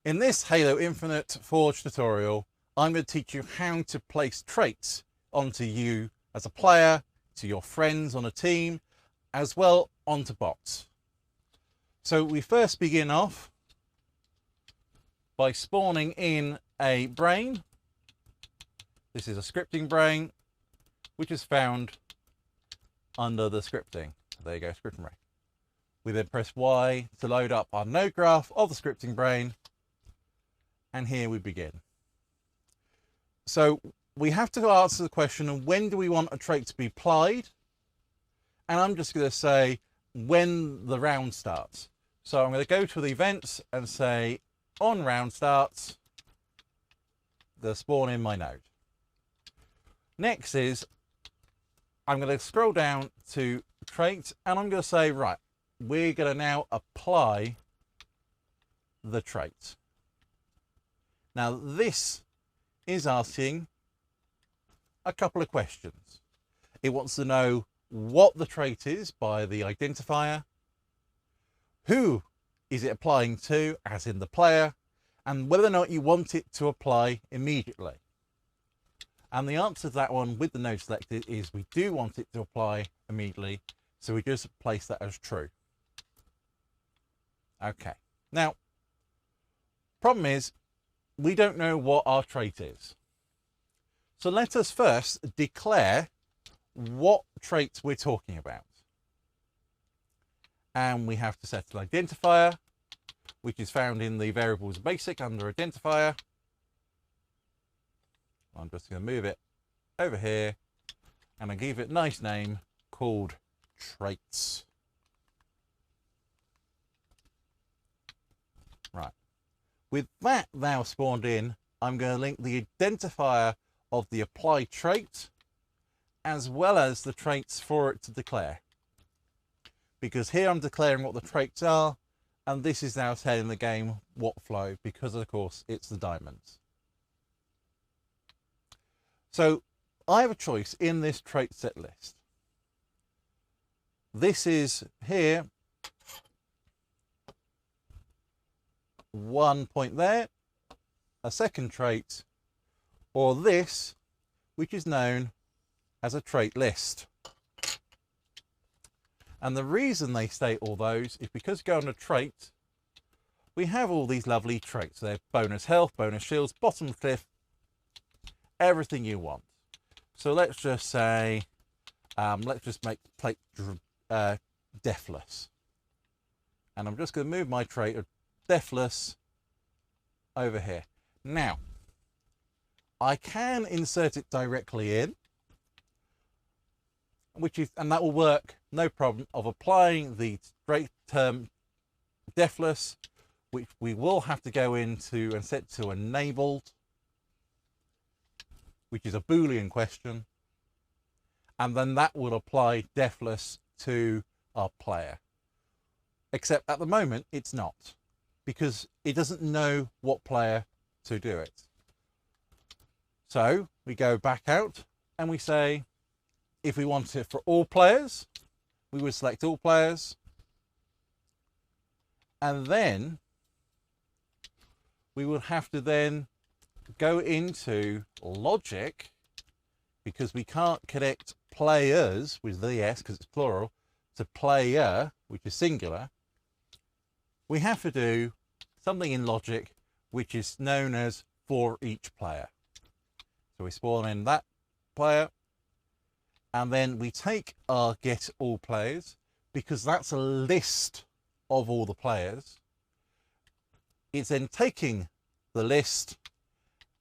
In this Halo Infinite Forge tutorial, I'm going to teach you how to place traits onto you as a player, to your friends on a team, as well onto bots. So we first begin off by spawning in a brain. This is a scripting brain, which is found under the scripting. There you go, scripting brain. We then press Y to load up our node graph of the scripting brain. And here we begin. So we have to answer the question of when do we want a trait to be applied? And I'm just going to say when the round starts. So I'm going to go to the events and say on round starts, the spawn in my node. Next is I'm going to scroll down to trait and I'm going to say, right, we're going to now apply the trait. Now this is asking a couple of questions. It wants to know what the trait is by the identifier, who is it applying to, as in the player, and whether or not you want it to apply immediately. And the answer to that one with the node selected is we do want it to apply immediately, so we just place that as true. Okay, now problem is we don't know what our trait is. So let us first declare what traits we're talking about. And we have to set an identifier, which is found in the variables basic under identifier. I'm just going to move it over here and I give it a nice name called traits. Right. With that now spawned in, I'm going to link the identifier of the applied trait as well as the traits for it to declare. Because here I'm declaring what the traits are, and this is now telling the game what flow, because of course it's the diamonds. So I have a choice in this trait set list. This is here, one point there, a second trait, or this, which is known as a trait list. And the reason they state all those is because going to trait, we have all these lovely traits. They're bonus health, bonus shields, bottom cliff, everything you want. So let's just say, let's just make trait deathless. And I'm just going to move my trait of deathless over here. Now, I can insert it directly in, and that will work no problem, of applying the trait term deathless, which we will have to go into and set to enabled, which is a Boolean question, and then that will apply deathless to our player. Except at the moment it's not, because it doesn't know what player to do it. So we go back out and we say, if we want it for all players, we would select all players. And then we would have to then go into logic, because we can't connect players with the S because it's plural to player, which is singular. We have to do something in logic which is known as for each player. So we spawn in that player, and then we take our get all players, because that's a list of all the players. It's then taking the list,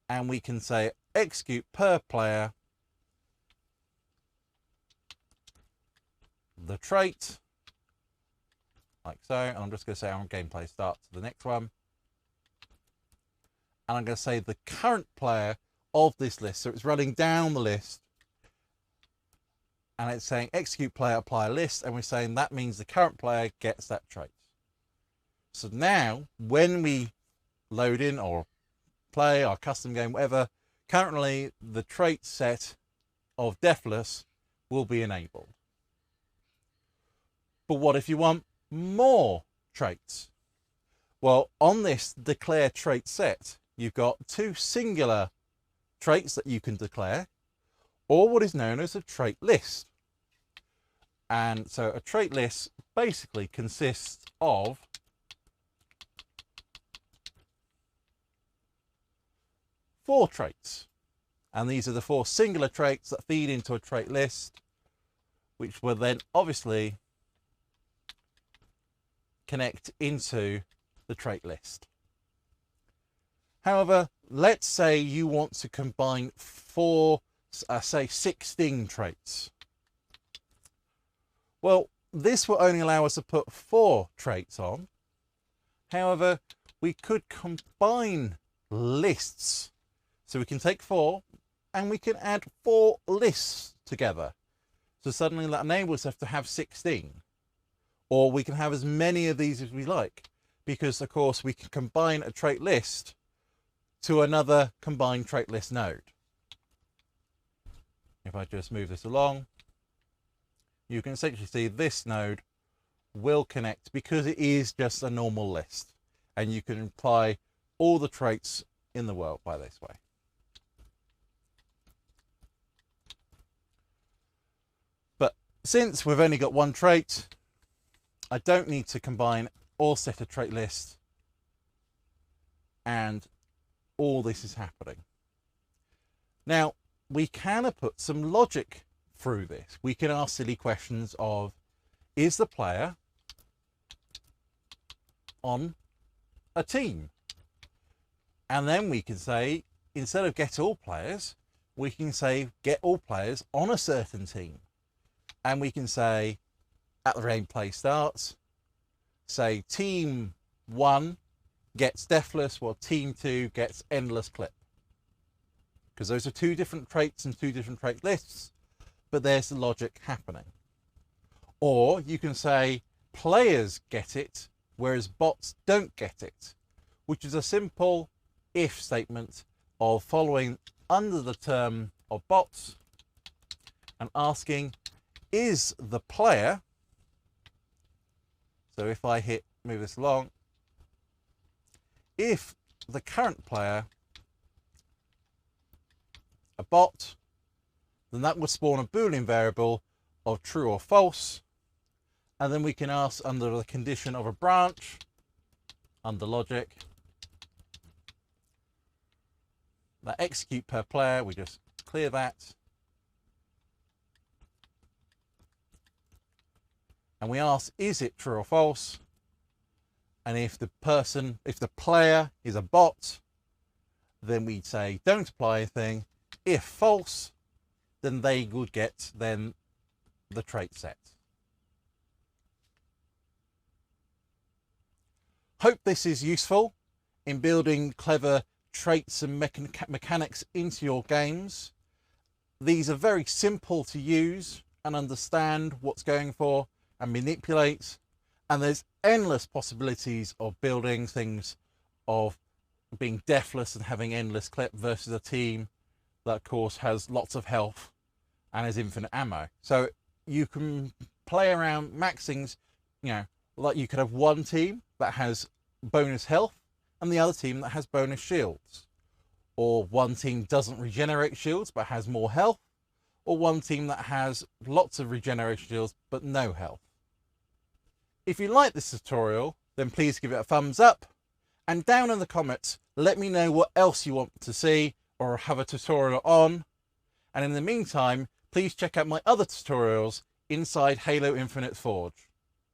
and we can say execute per player the trait, like so. And I'm just going to say on gameplay start to the next one. And I'm going to say the current player of this list. So it's running down the list. And it's saying execute player apply list, and we're saying that means the current player gets that trait. So now when we load in or play our custom game, whatever, currently the trait set of deathless will be enabled. But what if you want more traits? Well, on this declare trait set, you've got two singular traits that you can declare, or what is known as a trait list. And so a trait list basically consists of four traits. And these are the four singular traits that feed into a trait list, which will then obviously connect into the trait list. However, let's say you want to combine say 16 traits. Well, this will only allow us to put 4 traits on. However, we could combine lists. So we can take 4 and we can add 4 lists together. So suddenly that enables us to have 16. Or we can have as many of these as we like, because of course we can combine a trait list to another combined trait list node. If I just move this along, you can essentially see this node will connect because it is just a normal list, and you can apply all the traits in the world by this way. But since we've only got one trait, I don't need to combine or set a trait list, and all this is happening. Now, we can put some logic through this. We can ask silly questions of, is the player on a team? And then we can say, instead of get all players, we can say get all players on a certain team. And we can say, at the gameplay starts, say team 1 gets Deathless, while team 2 gets Endless Clip. Because those are two different traits and two different trait lists, but there's the logic happening. Or you can say players get it, whereas bots don't get it, which is a simple if statement of following under the term of bots and asking, is the player, so if I move this along, if the current player a bot, then that will spawn a Boolean variable of true or false, and then we can ask under the condition of a branch under logic that execute per player. We just clear that, and we ask, is it true or false? And if the player is a bot, then we'd say don't apply anything. If false, then they would get then the trait set. Hope this is useful in building clever traits and mechanics into your games. These are very simple to use and understand what's going for and manipulate. And there's endless possibilities of building things, of being deathless and having endless clip versus a team that of course has lots of health and has infinite ammo. So you can play around maxings, like you could have one team that has bonus health and the other team that has bonus shields. Or one team doesn't regenerate shields but has more health. Or one team that has lots of regeneration shields but no health. If you like this tutorial, then please give it a thumbs up, and down in the comments let me know what else you want to see or have a tutorial on. And in the meantime, please check out my other tutorials inside Halo Infinite Forge.